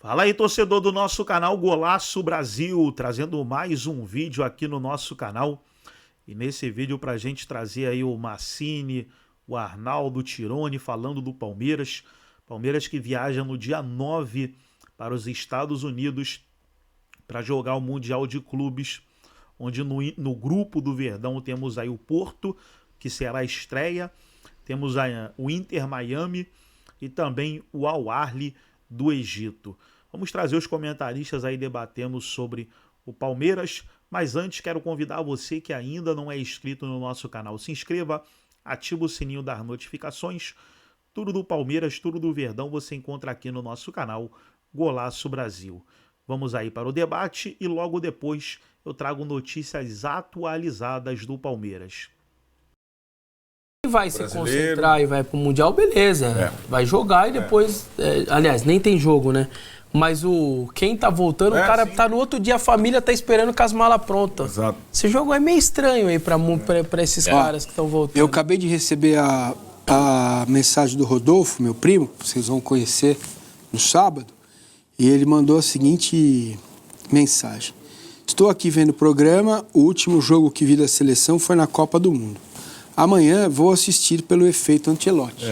Fala aí, torcedor do nosso canal Golaço Brasil, trazendo mais um vídeo aqui no nosso canal. E nesse vídeo pra gente trazer aí o Massini, o Arnaldo Tironi falando do Palmeiras. Palmeiras que viaja no dia 9 para os Estados Unidos para jogar o Mundial de Clubes, onde no grupo do Verdão temos aí o Porto, que será a estreia, temos aí o Inter Miami e também o Al Ahly do Egito. Vamos trazer os comentaristas aí debatendo sobre o Palmeiras, mas antes quero convidar você que ainda não é inscrito no nosso canal. Se inscreva, ativa o sininho das notificações. Tudo do Palmeiras, tudo do Verdão você encontra aqui no nosso canal Golaço Brasil. Vamos aí para o debate e logo depois eu trago notícias atualizadas do Palmeiras. Vai se concentrar e vai pro Mundial, beleza. Vai jogar e depois... aliás, nem tem jogo, né? Mas quem tá voltando, o cara tá no outro dia, a família tá esperando com as malas prontas. Exato. Esse jogo é meio estranho aí pra esses caras que estão voltando. Eu acabei de receber a mensagem do Rodolfo, meu primo, vocês vão conhecer no sábado, e ele mandou a seguinte mensagem. Estou aqui vendo o programa, o último jogo que vi da seleção foi na Copa do Mundo. Amanhã vou assistir pelo efeito Ancelotti.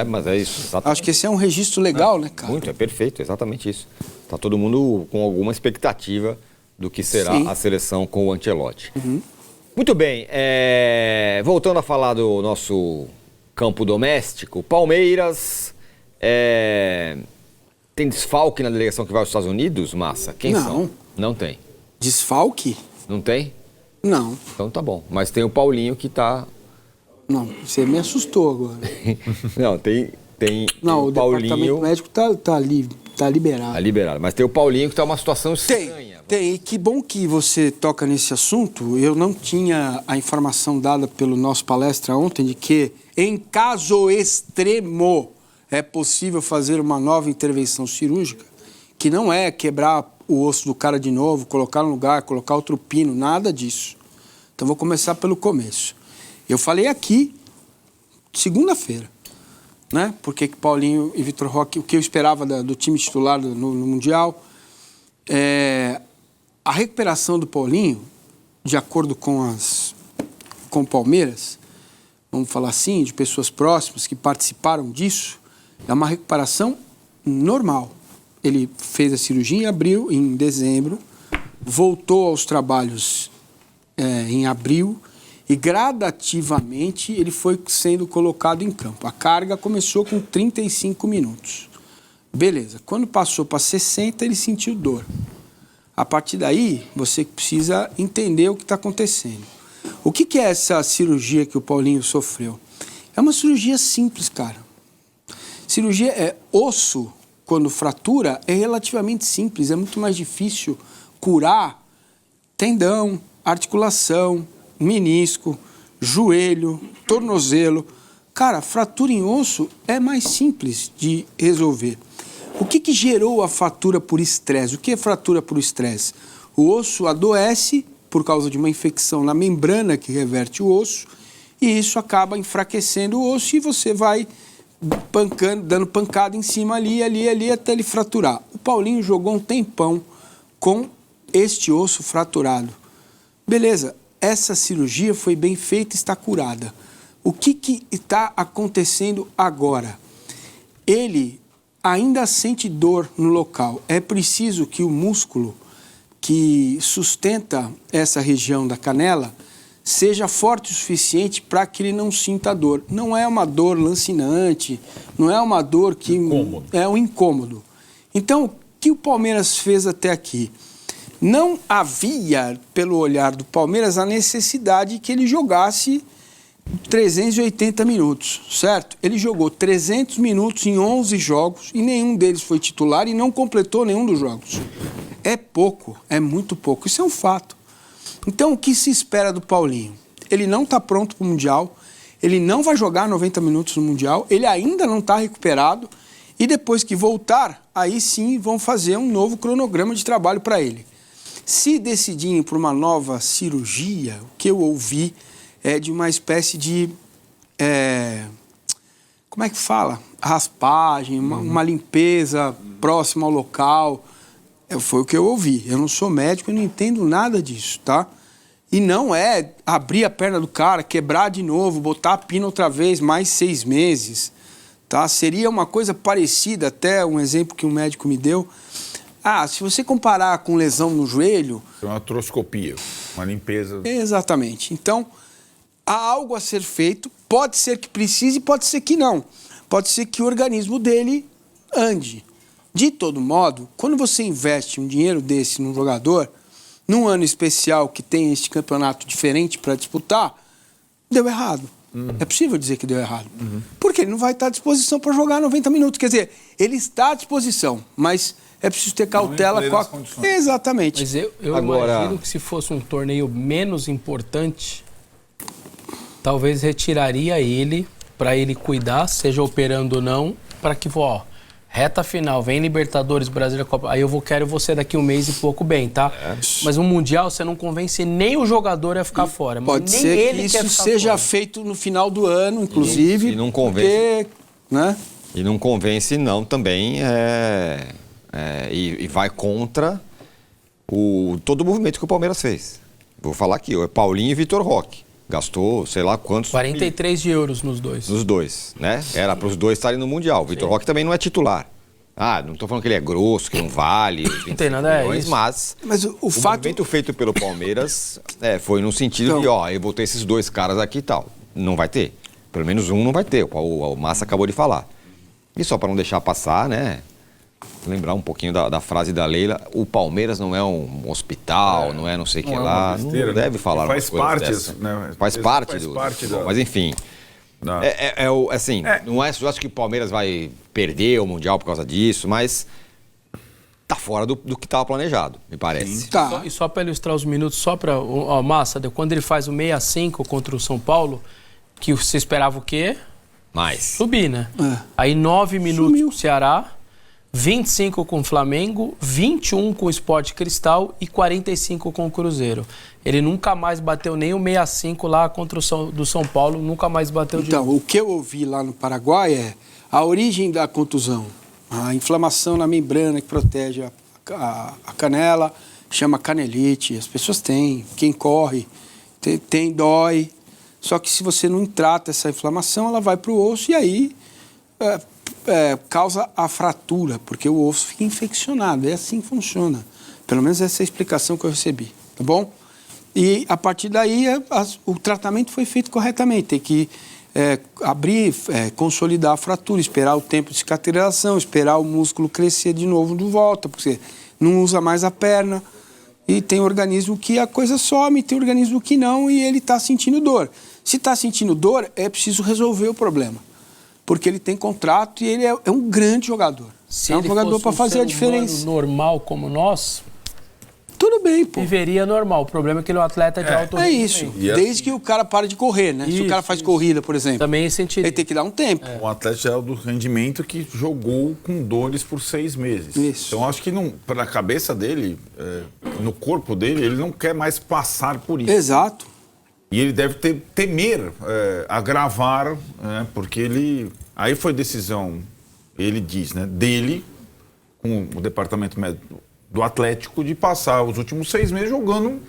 Mas é isso. Exatamente. Acho que esse é um registro legal, né, cara? Muito, é perfeito, exatamente isso. Tá todo mundo com alguma expectativa do que será a seleção com o Ancelotti. Muito bem, voltando a falar do nosso campo doméstico, Palmeiras tem desfalque na delegação que vai aos Estados Unidos, Massa? Quem são? Não tem. Desfalque? Não tem? Não. Então tá bom. Mas tem o Paulinho que tá... Não, você me assustou agora. Não, tem não, o Paulinho... departamento médico tá liberado. Tá liberado, mas tem o Paulinho que tá uma situação estranha. Tem, e que bom que você toca nesse assunto. Eu não tinha a informação dada pelo nosso palestra ontem de que, em caso extremo, é possível fazer uma nova intervenção cirúrgica, que não é quebrar o osso do cara de novo, colocar no lugar, colocar outro pino, nada disso. Então vou começar pelo começo. Eu falei aqui, segunda-feira, né? Porque Paulinho e Vitor Roque, o que eu esperava do time titular no Mundial, a recuperação do Paulinho, de acordo com o Palmeiras, vamos falar assim, de pessoas próximas que participaram disso, é uma recuperação normal. Ele fez a cirurgia em dezembro, voltou aos trabalhos em abril e gradativamente ele foi sendo colocado em campo. A carga começou com 35 minutos. Beleza. Quando passou para 60, ele sentiu dor. A partir daí, você precisa entender o que está acontecendo. O que é essa cirurgia que o Paulinho sofreu? É uma cirurgia simples, cara. Cirurgia osso, quando fratura, é relativamente simples. É muito mais difícil curar tendão, articulação, menisco, joelho, tornozelo. Cara, fratura em osso é mais simples de resolver. O que gerou a fratura por estresse? O que é fratura por estresse? O osso adoece por causa de uma infecção na membrana que reverte o osso e isso acaba enfraquecendo o osso e você vai dando pancada em cima ali, até ele fraturar. O Paulinho jogou um tempão com este osso fraturado. Beleza. Essa cirurgia foi bem feita e está curada. O que está acontecendo agora? Ele ainda sente dor no local. É preciso que o músculo que sustenta essa região da canela seja forte o suficiente para que ele não sinta dor. Não é uma dor lancinante, não é uma dor que... É um incômodo. Então, o que o Palmeiras fez até aqui? Não havia, pelo olhar do Palmeiras, a necessidade que ele jogasse 380 minutos, certo? Ele jogou 300 minutos em 11 jogos e nenhum deles foi titular e não completou nenhum dos jogos. É pouco, é muito pouco, isso é um fato. Então, o que se espera do Paulinho? Ele não está pronto para o Mundial, ele não vai jogar 90 minutos no Mundial, ele ainda não está recuperado e depois que voltar, aí sim vão fazer um novo cronograma de trabalho para ele. Se decidirem por uma nova cirurgia, o que eu ouvi é de uma espécie de... como é que fala? Raspagem, uma limpeza próxima ao local. Foi o que eu ouvi. Eu não sou médico e não entendo nada disso, tá? E não é abrir a perna do cara, quebrar de novo, botar a pina outra vez, mais 6 meses, tá? Seria uma coisa parecida, até um exemplo que um médico me deu. Se você comparar com lesão no joelho... É uma artroscopia, uma limpeza... Exatamente. Então, há algo a ser feito, pode ser que precise, pode ser que não. Pode ser que o organismo dele ande. De todo modo, quando você investe um dinheiro desse num jogador, num ano especial que tem este campeonato diferente para disputar, deu errado. É possível dizer que deu errado. Porque ele não vai estar à disposição para jogar 90 minutos. Quer dizer, ele está à disposição, mas é preciso ter cautela com a... Exatamente. Mas eu imagino que se fosse um torneio menos importante, talvez retiraria ele, para ele cuidar, seja operando ou não, para que, reta final, vem Libertadores, Brasileira, Copa, aí eu quero você daqui um mês e pouco bem, tá? Mas o Mundial, você não convence nem o jogador a ficar fora. Pode nem ser ele que isso seja feito no final do ano, inclusive. E não convence. Porque, né? E não convence, não, também. E vai contra todo o movimento que o Palmeiras fez. Vou falar aqui, é Paulinho e Vitor Roque. Gastou, sei lá quantos... 43 de euros nos dois. Nos dois, né? Era para os dois estarem no Mundial. O Vitor Roque também não é titular. Não estou falando que ele é grosso, que não vale... Não tem nada milhões, mas o movimento feito pelo Palmeiras foi no sentido de, eu vou ter esses 2 caras aqui e tal. Não vai ter. Pelo menos um não vai ter. O Massa acabou de falar. E só para não deixar passar, né? Lembrar um pouquinho da frase da Leila, o Palmeiras não é um hospital, não é não sei o que lá, besteira, não deve falar faz parte, né? Faz parte do... Mas enfim, assim, não é, eu acho que o Palmeiras vai perder o Mundial por causa disso, mas tá fora do que estava planejado, me parece. Tá. E só para ilustrar os minutos, só para Massa, quando ele faz o 6-5 contra o São Paulo, que você esperava o quê? Mais. Subir, né? Aí 9 minutos com o Ceará, 25 com o Flamengo, 21 com o Sport Cristal e 45 com o Cruzeiro. Ele nunca mais bateu nem o 6-5 lá contra do São Paulo, nunca mais bateu de novo. Então, o que eu ouvi lá no Paraguai é a origem da contusão, a inflamação na membrana que protege a canela, chama canelite, as pessoas têm, quem corre, dói. Só que se você não trata essa inflamação, ela vai para o osso e aí... causa a fratura, porque o osso fica infeccionado. É assim que funciona. Pelo menos essa é a explicação que eu recebi, tá bom? E a partir daí o tratamento foi feito corretamente. Tem que abrir, consolidar a fratura, esperar o tempo de cicatrização, esperar o músculo crescer de novo de volta, porque você não usa mais a perna. E tem organismo que a coisa some, tem organismo que não, e ele está sentindo dor. Se está sentindo dor, é preciso resolver o problema. Porque ele tem contrato e ele é um grande jogador. Se é um jogador para fazer a diferença. Normal como nós, tudo bem, pô. Viveria normal. O problema é que ele é um atleta de alto rendimento. É isso. Desde que o cara pare de correr, né? Se o cara faz corrida, por exemplo. Também sentiria. Ele tem que dar um tempo. Um atleta de alto rendimento que jogou com dores por 6 meses. Isso. Então acho que na cabeça dele, no corpo dele, ele não quer mais passar por isso. Exato. E ele deve temer agravar, porque ele... Aí foi decisão, ele diz, né, dele, com o departamento médico do Atlético, de passar os últimos 6 meses jogando.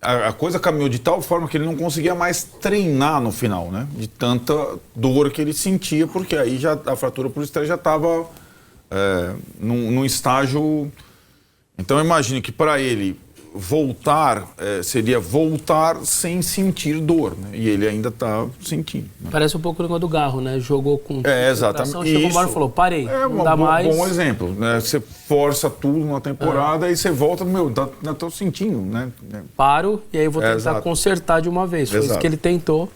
A coisa caminhou de tal forma que ele não conseguia mais treinar no final, né? De tanta dor que ele sentia, porque aí a fratura por estresse já estava num estágio... Então eu imagino que para ele... voltar seria voltar sem sentir dor, né? E ele ainda está sentindo. Né? Parece um pouco o negócio do Garro, né? Jogou com... exatamente. Chegou uma hora e falou, parei, não dá mais. Bom exemplo, né? Você força tudo na temporada e você volta, ainda estou sentindo, né? Paro e aí eu vou tentar consertar de uma vez. Foi isso que ele tentou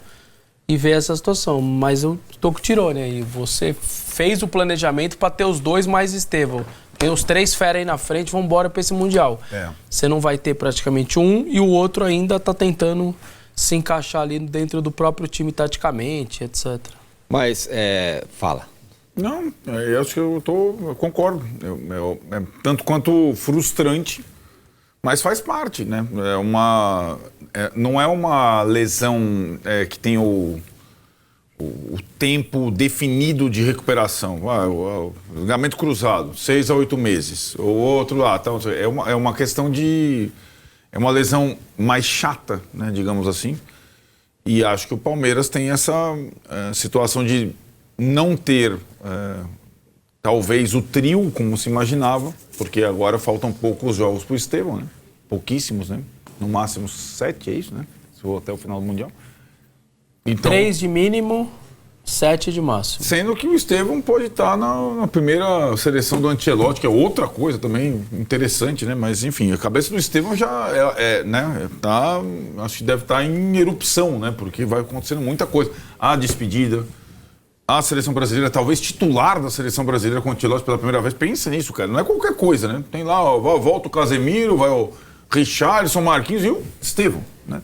e ver essa situação. Mas o Toco tirou, né? E você fez o planejamento para ter os 2 mais Estevão. Tem os 3 fera aí na frente, vão embora para esse Mundial. Você não vai ter praticamente um e o outro ainda está tentando se encaixar ali dentro do próprio time taticamente, etc. Mas, fala. Não, eu acho que eu concordo. É tanto quanto frustrante, mas faz parte, né? Não é uma lesão que tem o tempo definido de recuperação. O ligamento cruzado, 6 a 8 meses. O outro lá, então, é uma questão de... É uma lesão mais chata, né, digamos assim. E acho que o Palmeiras tem essa situação de não ter, talvez, o trio como se imaginava, porque agora faltam poucos jogos para o Estevão, né? Pouquíssimos, né? No máximo 7, é isso, né? Se for até o final do Mundial. Então, 3 de mínimo, 7 de máximo. Sendo que o Estevão pode estar na primeira seleção do Ancelotti, que é outra coisa também interessante, né? Mas, enfim, a cabeça do Estevão já né? Acho que deve estar em erupção, né? Porque vai acontecendo muita coisa. A despedida, a seleção brasileira, talvez titular da seleção brasileira com o Ancelotti pela primeira vez. Pensa nisso, cara. Não é qualquer coisa, né? Tem lá, volta o Casemiro, vai o Richarlison, Marquinhos e o Estevão, né?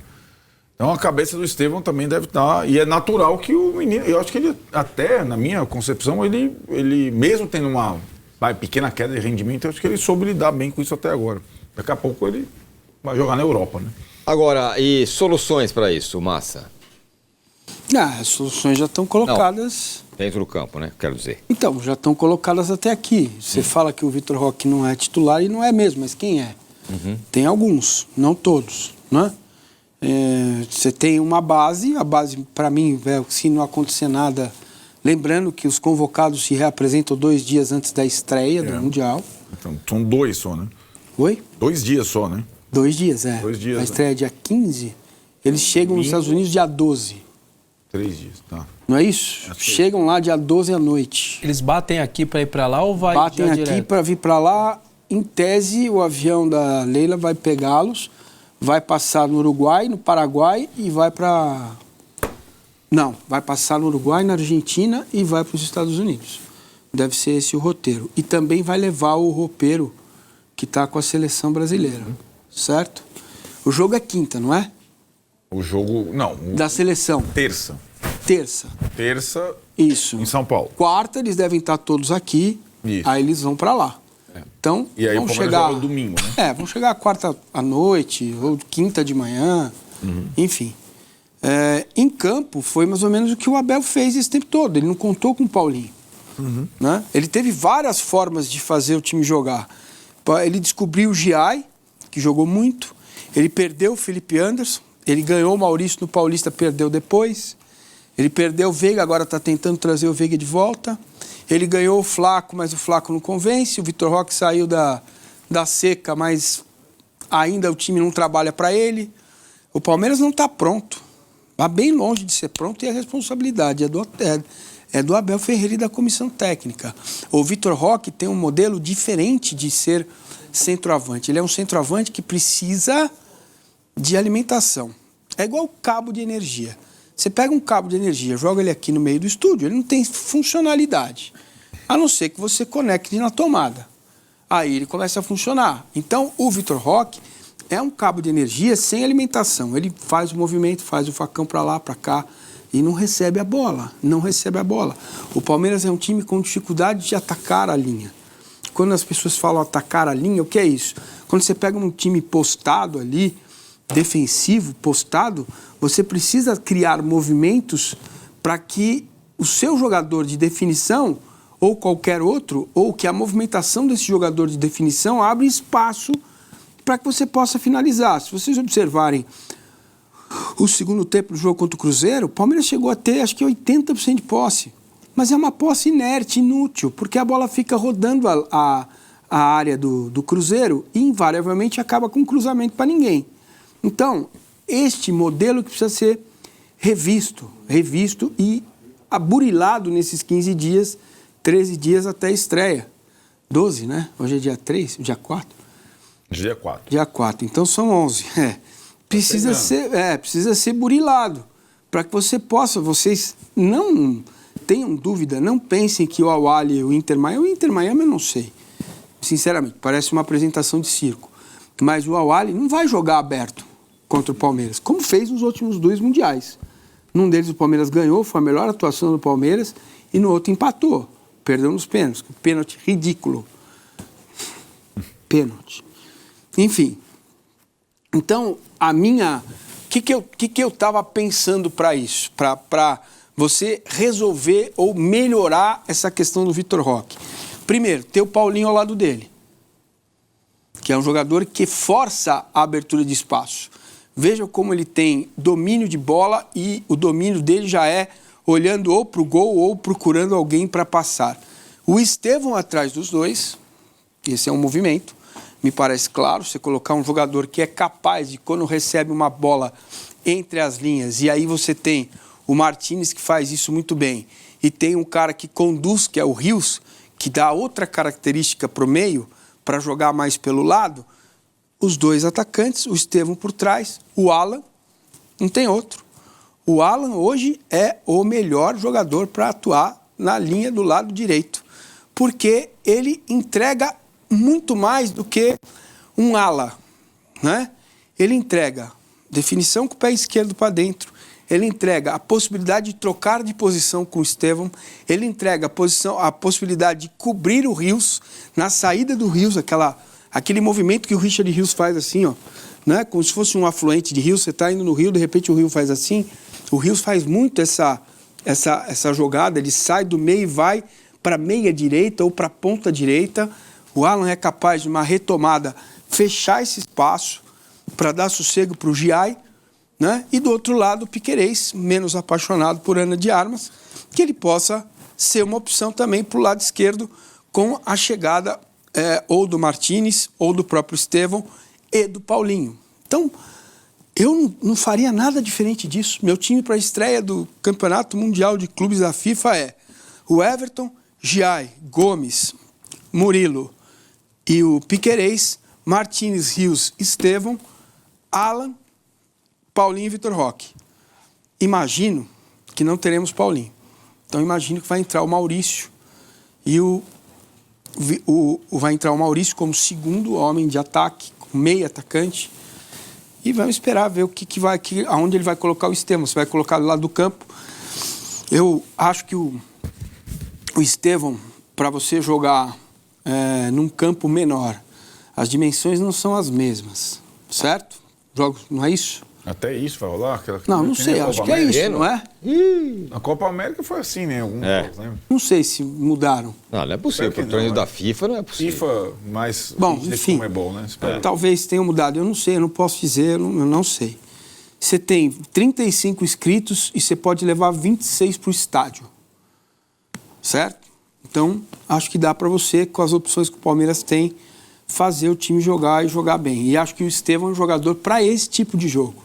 Então a cabeça do Estevão também deve estar, e é natural que o menino, eu acho que ele até, na minha concepção, ele mesmo tendo uma pequena queda de rendimento, eu acho que ele soube lidar bem com isso até agora. Daqui a pouco ele vai jogar na Europa, né? Agora, e soluções para isso, Massa? As soluções já estão colocadas... Não, dentro do campo, né? Quero dizer. Então, já estão colocadas até aqui. Você fala que o Vitor Roque não é titular e não é mesmo, mas quem é? Tem alguns, não todos, né? Você tem uma base, a base, para mim, se não acontecer nada, lembrando que os convocados se reapresentam 2 dias antes da estreia do Mundial. Então, são 2 só, né? Oi? 2 dias só, né? 2 dias, 2 dias, a estreia é dia 15, eles chegam nos Estados Unidos dia 12. 3 dias, tá. Não é isso? Chegam lá dia 12 à noite. Eles batem aqui para ir para lá ou vai batem aqui para vir para lá. Em tese, o avião da Leila vai pegá-los, vai passar no Uruguai, no Paraguai e vai para... Não, vai passar no Uruguai, na Argentina e vai para os Estados Unidos. Deve ser esse o roteiro. E também vai levar o roupeiro que está com a seleção brasileira, certo? O jogo é quinta, não é? O jogo... Não. Da seleção. Terça. Terça. Isso. Em São Paulo. Quarta, eles devem estar todos aqui. Isso. Aí eles vão para lá. Então, e aí vão chegar no domingo, né? Vão chegar quarta à noite ou quinta de manhã, enfim. Em campo, foi mais ou menos o que o Abel fez esse tempo todo. Ele não contou com o Paulinho. Né? Ele teve várias formas de fazer o time jogar. Ele descobriu o Giai, que jogou muito. Ele perdeu o Felipe Anderson. Ele ganhou o Maurício no Paulista, perdeu depois. Ele perdeu o Veiga, agora está tentando trazer o Veiga de volta. Ele ganhou o Flaco, mas o Flaco não convence. O Vitor Roque saiu da seca, mas ainda o time não trabalha para ele. O Palmeiras não está pronto. Está bem longe de ser pronto e a responsabilidade é do Abel Ferreira e da comissão técnica. O Vitor Roque tem um modelo diferente de ser centroavante. Ele é um centroavante que precisa de alimentação. É igual cabo de energia. Você pega um cabo de energia, joga ele aqui no meio do estúdio, ele não tem funcionalidade, a não ser que você conecte na tomada. Aí ele começa a funcionar. Então, o Vitor Roque é um cabo de energia sem alimentação. Ele faz o movimento, faz o facão para lá, para cá, e não recebe a bola. O Palmeiras é um time com dificuldade de atacar a linha. Quando as pessoas falam atacar a linha, o que é isso? Quando você pega um time postado ali, defensivo, postado, você precisa criar movimentos para que o seu jogador de definição ou qualquer outro, ou que a movimentação desse jogador de definição abra espaço para que você possa finalizar. Se vocês observarem o segundo tempo do jogo contra o Cruzeiro, o Palmeiras chegou a ter, acho que 80% de posse. Mas é uma posse inerte, inútil, porque a bola fica rodando a área do Cruzeiro e invariavelmente acaba com um cruzamento para ninguém. Então, este modelo que precisa ser revisto e aburilado nesses 15 dias, 13 dias até a estreia. 12, né? Hoje é dia 3, dia 4? Dia 4. Dia 4, então são 11. Precisa ser burilado, para que vocês não tenham dúvida, não pensem que o Al-Ahly e o Inter Miami eu não sei. Sinceramente, parece uma apresentação de circo. Mas o Al-Ahly não vai jogar aberto contra o Palmeiras, como fez nos últimos 2 mundiais. Num deles o Palmeiras ganhou, foi a melhor atuação do Palmeiras, e no outro empatou, perdeu nos pênaltis, pênalti ridículo. Pênalti. Enfim, então, o que eu estava pensando para isso, para você resolver ou melhorar essa questão do Vitor Roque? Primeiro, ter o Paulinho ao lado dele, que é um jogador que força a abertura de espaço. Veja como ele tem domínio de bola e o domínio dele já é olhando ou para o gol ou procurando alguém para passar. O Estevão atrás dos dois, esse é um movimento, me parece claro, você colocar um jogador que é capaz de, quando recebe uma bola entre as linhas, e aí você tem o Martínez que faz isso muito bem, e tem um cara que conduz, que é o Rios, que dá outra característica para o meio, para jogar mais pelo lado, os dois atacantes, o Estevão por trás, o Alan, não tem outro. O Alan hoje é o melhor jogador para atuar na linha do lado direito, porque ele entrega muito mais do que um ala, né? Ele entrega definição com o pé esquerdo para dentro, ele entrega a possibilidade de trocar de posição com o Estevão, ele entrega a possibilidade de cobrir o Rios, na saída do Rios, aquele movimento que o Richard Rios faz assim, ó, né? Como se fosse um afluente de Rios, você está indo no rio, de repente o Rio faz assim, o Rios faz muito essa jogada, ele sai do meio e vai para meia direita ou para ponta direita. O Alan é capaz de uma retomada fechar esse espaço para dar sossego para o Giai, né? E do outro lado o Piquerez, menos apaixonado por Ana de Armas, que ele possa ser uma opção também para o lado esquerdo com a chegada ou do Martínez ou do próprio Estevão e do Paulinho. Então, eu não faria nada diferente disso. Meu time para a estreia do Campeonato Mundial de Clubes da FIFA é o Everton, Giai, Gomes, Murilo e o Piquerez, Martínez, Rios, Estevão, Alan, Paulinho e Vitor Roque. Imagino que não teremos Paulinho. Então imagino que vai entrar o Maurício e vai entrar o Maurício como segundo homem de ataque, meio atacante. E vamos esperar ver aonde ele vai colocar o Estevão. Se vai colocar do lado do campo. Eu acho que o Estevão, para você jogar num campo menor, as dimensões não são as mesmas, certo? Jogos, não é isso? Até isso vai rolar? Não sei, acho que é isso, não é? A Copa América foi assim, né? Jogos, né? Não sei se mudaram. Não é possível, para o torneio da FIFA não é possível. FIFA, mas bom, enfim, né? Talvez tenham mudado, eu não sei, eu não posso dizer, eu não sei. Você tem 35 inscritos e você pode levar 26 para o estádio, certo? Então, acho que dá para você, com as opções que o Palmeiras tem, fazer o time jogar e jogar bem. E acho que o Estevão é um jogador para esse tipo de jogo,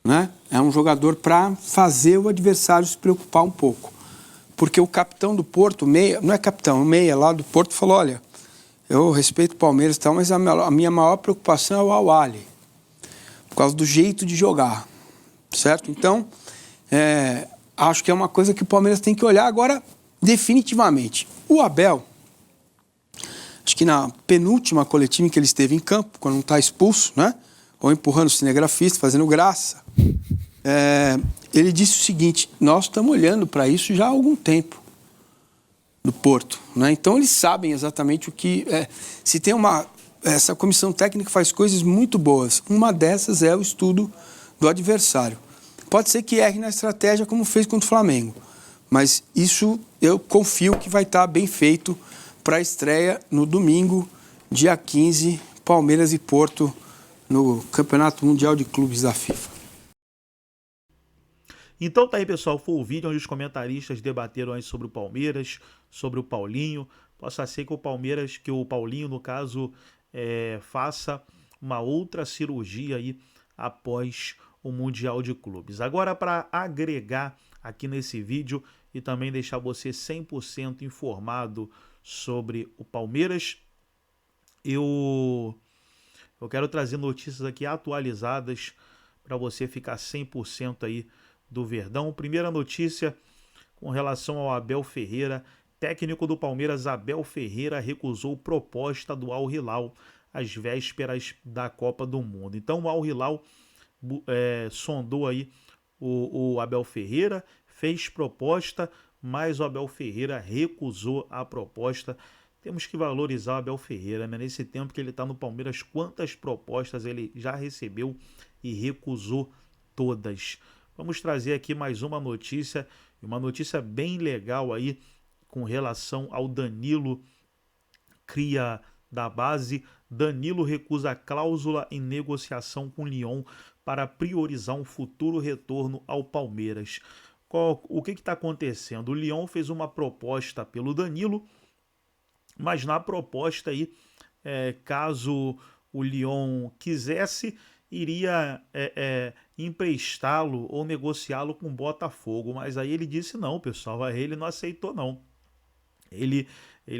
né? É um jogador para fazer o adversário se preocupar um pouco. Porque o capitão do Porto, meia, não é capitão, o meia lá do Porto falou, olha, eu respeito o Palmeiras e tal, mas a minha maior preocupação é o Al-Ahly, por causa do jeito de jogar, certo? Então, acho que é uma coisa que o Palmeiras tem que olhar agora definitivamente. O Abel, acho que na penúltima coletiva em que ele esteve em campo, quando não está expulso, né? Ou empurrando o cinegrafista, fazendo graça, ele disse o seguinte, nós estamos olhando para isso já há algum tempo, do Porto, né? Então eles sabem exatamente o que... se tem essa comissão técnica faz coisas muito boas, uma dessas é o estudo do adversário. Pode ser que erre na estratégia como fez contra o Flamengo, mas isso eu confio que vai estar bem feito para a estreia no domingo, dia 15, Palmeiras e Porto, no Campeonato Mundial de Clubes da FIFA. Então tá aí, pessoal, foi o vídeo onde os comentaristas debateram aí sobre o Palmeiras, sobre o Paulinho. Possa ser que o Paulinho, no caso, faça uma outra cirurgia aí após o Mundial de Clubes. Agora, para agregar aqui nesse vídeo e também deixar você 100% informado sobre o Palmeiras, eu quero trazer notícias aqui atualizadas para você ficar 100% aí do Verdão. Primeira notícia com relação ao Abel Ferreira. Técnico do Palmeiras, Abel Ferreira, recusou proposta do Al Hilal às vésperas da Copa do Mundo. Então o Al Hilal sondou aí o Abel Ferreira, fez proposta, mas o Abel Ferreira recusou a proposta. Temos que valorizar o Abel Ferreira, né? Nesse tempo que ele está no Palmeiras, quantas propostas ele já recebeu e recusou todas. Vamos trazer aqui mais uma notícia E uma notícia bem legal aí com relação ao Danilo, cria da base. Danilo recusa a cláusula em negociação com Lyon para priorizar um futuro retorno ao Palmeiras. O que está acontecendo? O Lyon fez uma proposta pelo Danilo, mas na proposta aí, caso o Lyon quisesse, iria emprestá-lo ou negociá-lo com o Botafogo. Mas aí ele disse não, pessoal, aí ele não aceitou não. Ele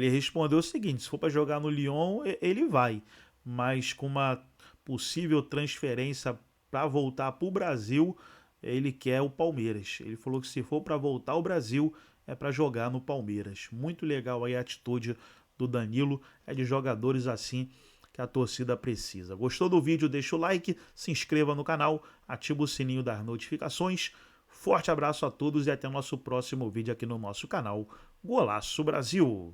respondeu o seguinte: se for para jogar no Lyon, ele vai, mas com uma possível transferência para voltar para o Brasil, ele quer o Palmeiras. Ele falou que se for para voltar ao Brasil, é para jogar no Palmeiras. Muito legal aí a atitude do Danilo, é de jogadores assim que a torcida precisa. Gostou do vídeo? Deixa o like, se inscreva no canal, ativa o sininho das notificações. Forte abraço a todos e até o nosso próximo vídeo aqui no nosso canal Golaço Brasil.